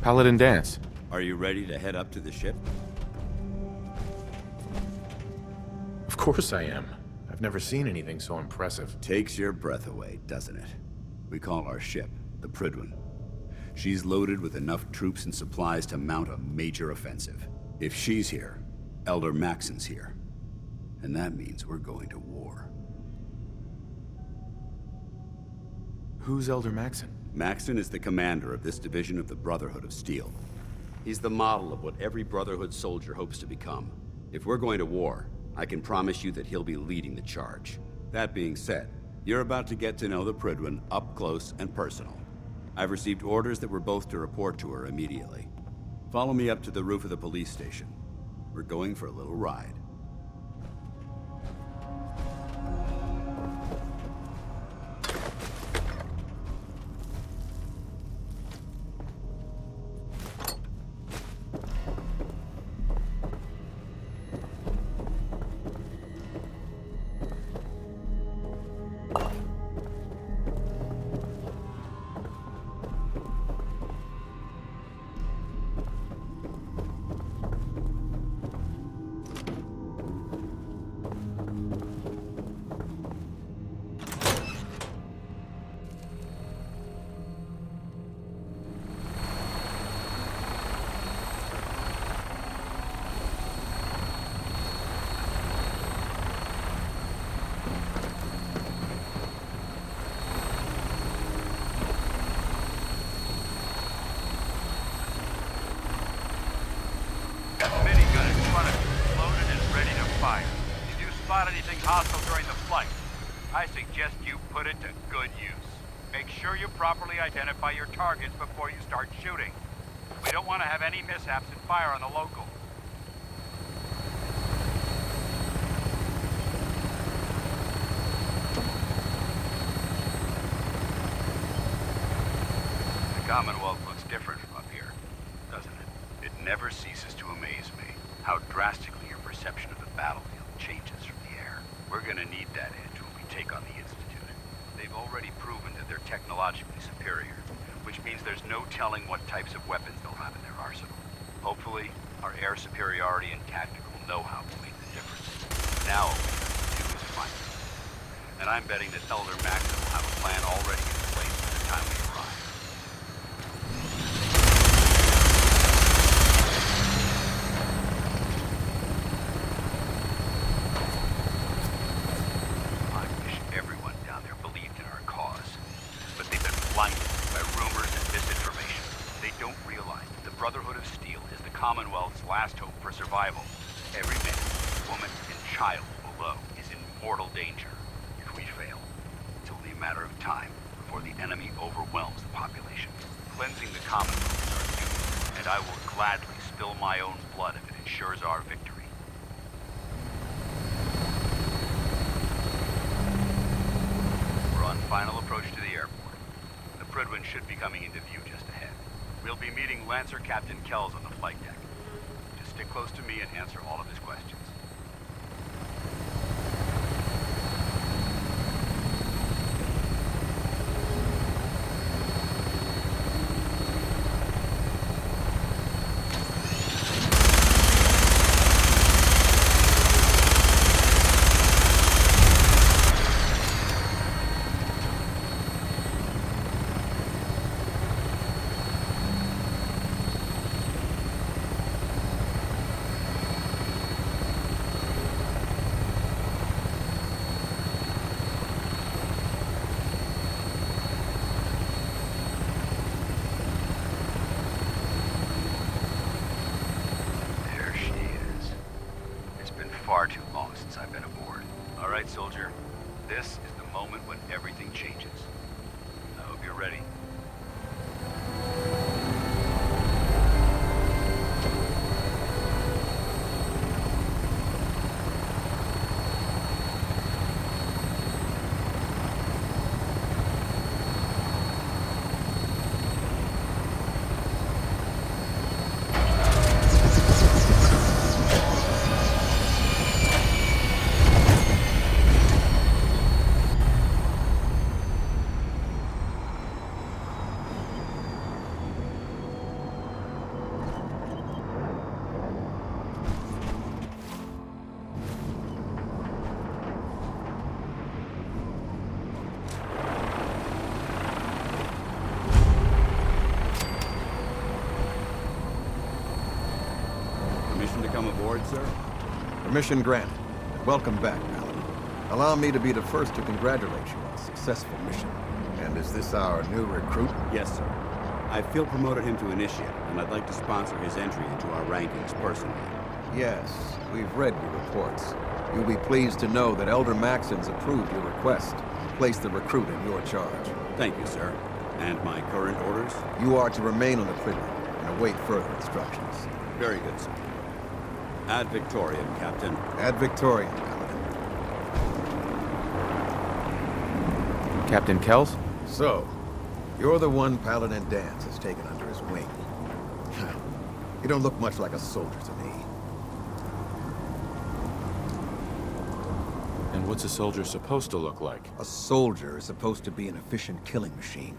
Paladin dance. Are you ready to head up to the ship? Of course I am. I've never seen anything so impressive. Takes your breath away, doesn't it? We call our ship the Prydwen. She's loaded with enough troops and supplies to mount a major offensive. If she's here, Elder Maxon's here. And that means we're going to war. Who's Elder Maxon? Maxon is the commander of this division of the Brotherhood of Steel. He's the model of what every Brotherhood soldier hopes to become. If we're going to war, I can promise you that he'll be leading the charge. That being said, you're about to get to know the Prydwen up close and personal. I've received orders that we're both to report to her immediately. Follow me up to the roof of the police station. We're going for a little ride. Anything hostile during the flight, I suggest you put it to good use. Make sure you properly identify your targets before you start shooting. We don't want to have any mishaps and fire on the local. The Commonwealth looks different from up here, doesn't it? It never ceases to amaze me how drastically your perception of the battlefield changes from the air. We're gonna need that edge when we take on the Institute. They've already proven that they're technologically superior, which means there's no telling what types of weapons they'll have in their arsenal. Hopefully, our air superiority and tactical know-how will make the difference. Now all we have to do is fight. And I'm betting that Elder Maxon will have a plan already in place by the time we arrive. Commonwealth's last hope for survival. Every man, woman, and child below is in mortal danger. If we fail, it's only a matter of time before the enemy overwhelms the population. Cleansing the Commonwealth is our duty, and I will gladly spill my own blood if it ensures our victory. We're on final approach to the airport. The Prydwen should be coming into view just ahead. We'll be meeting Lancer Captain Kells on the flight deck. Just stick close to me and answer all of his questions. Far too long since I've been aboard. All right, soldier. This is the moment when everything changes. I hope you're ready. Affirmative, sir. Permission granted. Welcome back, Paladin. Allow me to be the first to congratulate you on a successful mission. And is this our new recruit? Yes, sir. I feel promoted him to initiate, and I'd like to sponsor his entry into our rankings personally. Yes, we've read your reports. You'll be pleased to know that Elder Maxon's approved your request and placed the recruit in your charge. Thank you, sir. And my current orders? You are to remain on the Prydwen and await further instructions. Very good, sir. Ad Victoriam, Captain. Ad Victoriam, Paladin. Captain Kells? So, you're the one Paladin v.a.t.s has taken under his wing. You don't look much like a soldier to me. And what's a soldier supposed to look like? A soldier is supposed to be an efficient killing machine.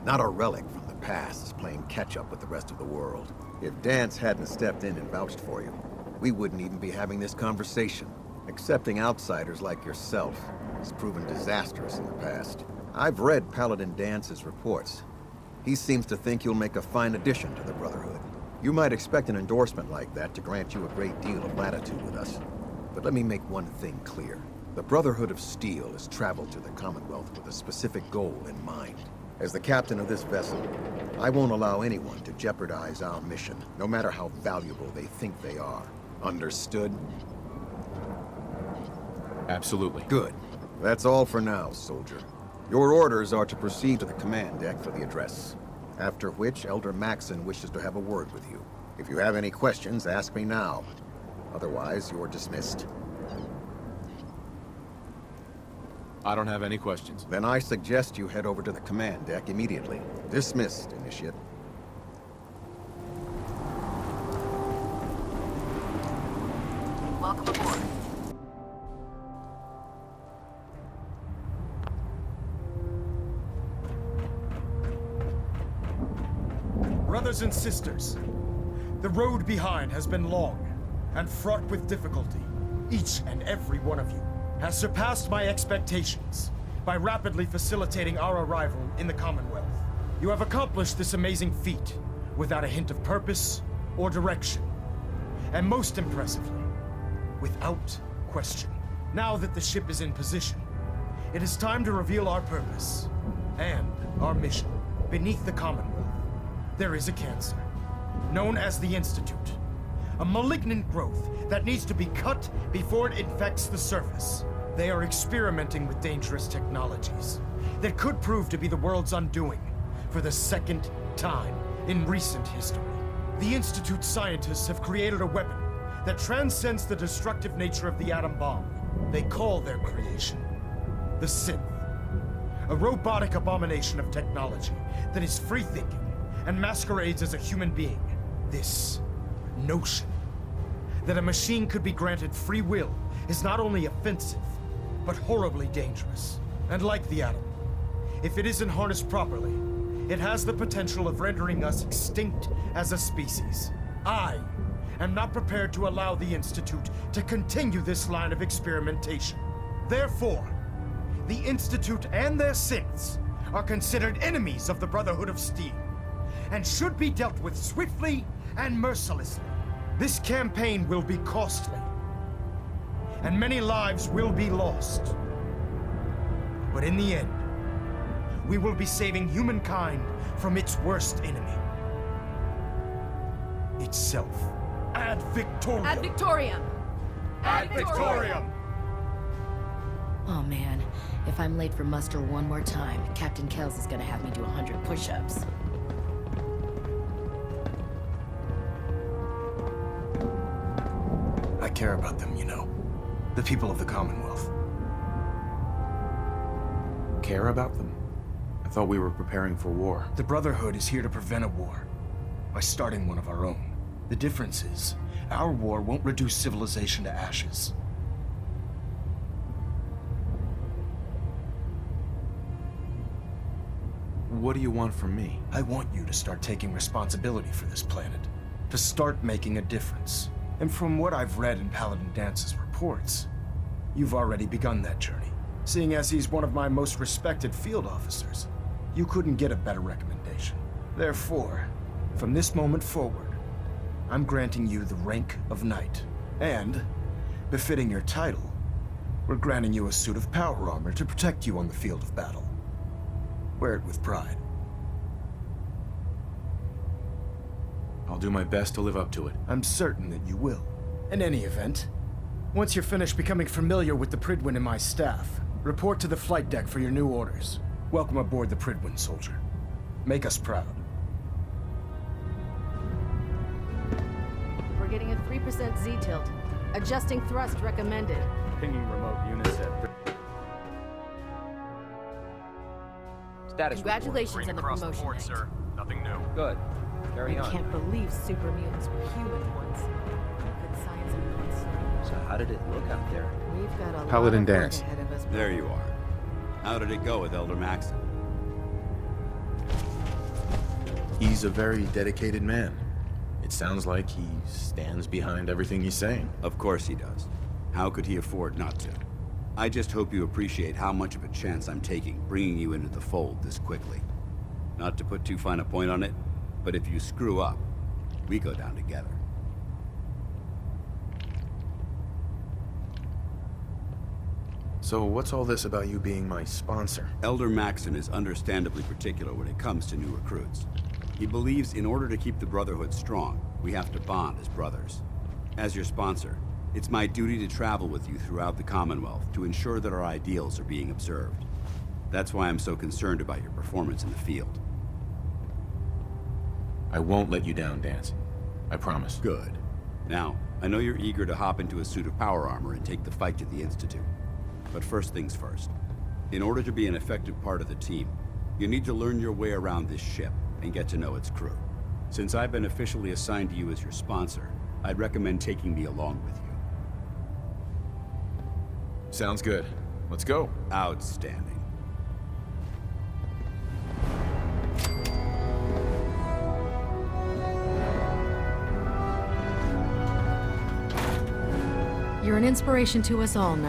Not a relic from the past playing catch-up with the rest of the world. If v.a.t.s hadn't stepped in and vouched for you, we wouldn't even be having this conversation. Accepting outsiders like yourself has proven disastrous in the past. I've read Paladin v.a.t.s' reports. He seems to think you'll make a fine addition to the Brotherhood. You might expect an endorsement like that to grant you a great deal of latitude with us. But let me make one thing clear. The Brotherhood of Steel has traveled to the Commonwealth with a specific goal in mind. As the captain of this vessel, I won't allow anyone to jeopardize our mission, no matter how valuable they think they are. Understood? Absolutely. Good. That's all for now, soldier. Your orders are to proceed to the command deck for the address. After which, Elder Maxon wishes to have a word with you. If you have any questions, ask me now. Otherwise, you're dismissed. I don't have any questions. Then I suggest you head over to the command deck immediately. Dismissed, Initiate. Welcome aboard. Brothers and sisters, the road behind has been long and fraught with difficulty. Each and every one of you has surpassed my expectations by rapidly facilitating our arrival in the Commonwealth. You have accomplished this amazing feat without a hint of purpose or direction. And most impressively, without question. Now that the ship is in position, it is time to reveal our purpose and our mission. Beneath the Commonwealth, there is a cancer, known as the Institute. A malignant growth that needs to be cut before it infects the surface. They are experimenting with dangerous technologies that could prove to be the world's undoing for the second time in recent history. The Institute's scientists have created a weapon that transcends the destructive nature of the atom bomb. They call their creation the Synth. A robotic abomination of technology that is free-thinking and masquerades as a human being. This notion that a machine could be granted free will is not only offensive, but horribly dangerous. And like the atom, if it isn't harnessed properly, it has the potential of rendering us extinct as a species. I am not prepared to allow the Institute to continue this line of experimentation. Therefore, the Institute and their synths are considered enemies of the Brotherhood of Steel, and should be dealt with swiftly and mercilessly. This campaign will be costly, and many lives will be lost. But in the end, we will be saving humankind from its worst enemy. Itself. Ad Victoriam! Ad Victoriam! Ad Victoriam! Oh man, if I'm late for muster one more time, Captain Kells is gonna have me do 100 push-ups. I care about them, you know. The people of the Commonwealth. Care about them? I thought we were preparing for war. The Brotherhood is here to prevent a war by starting one of our own. The difference is, our war won't reduce civilization to ashes. What do you want from me? I want you to start taking responsibility for this planet. To start making a difference. And from what I've read in Paladin v.a.t.s' reports, you've already begun that journey. Seeing as he's one of my most respected field officers, you couldn't get a better recommendation. Therefore, from this moment forward, I'm granting you the rank of Knight. And, befitting your title, we're granting you a suit of power armor to protect you on the field of battle. Wear it with pride. I'll do my best to live up to it. I'm certain that you will. In any event, once you're finished becoming familiar with the Prydwen and my staff, report to the flight deck for your new orders. Welcome aboard the Prydwen, soldier. Make us proud. We're getting a 3% Z-tilt. Adjusting thrust recommended. Pinging remote units at... Status Congratulations on the across promotion, board, Knight. sir. Nothing new. Good. Carry I on. can't believe super mutants were human ones. Good science advance. So how did it look out there? We've got a Paladin lot of work dance. ahead of us. There you are. How did it go with Elder Maxon? He's a very dedicated man. It sounds like he stands behind everything he's saying. Of course he does. How could he afford not to? I just hope you appreciate how much of a chance I'm taking bringing you into the fold this quickly. Not to put too fine a point on it, but if you screw up, we go down together. So what's all this about you being my sponsor? Elder Maxon is understandably particular when it comes to new recruits. He believes in order to keep the Brotherhood strong, we have to bond as brothers. As your sponsor, it's my duty to travel with you throughout the Commonwealth to ensure that our ideals are being observed. That's why I'm so concerned about your performance in the field. I won't let you down, Dance. I promise. Good. Now, I know you're eager to hop into a suit of power armor and take the fight to the Institute. But first things first. In order to be an effective part of the team, you need to learn your way around this ship and get to know its crew. Since I've been officially assigned to you as your sponsor, I'd recommend taking me along with you. Sounds good. Let's go. Outstanding. You're an inspiration to us all, Knight.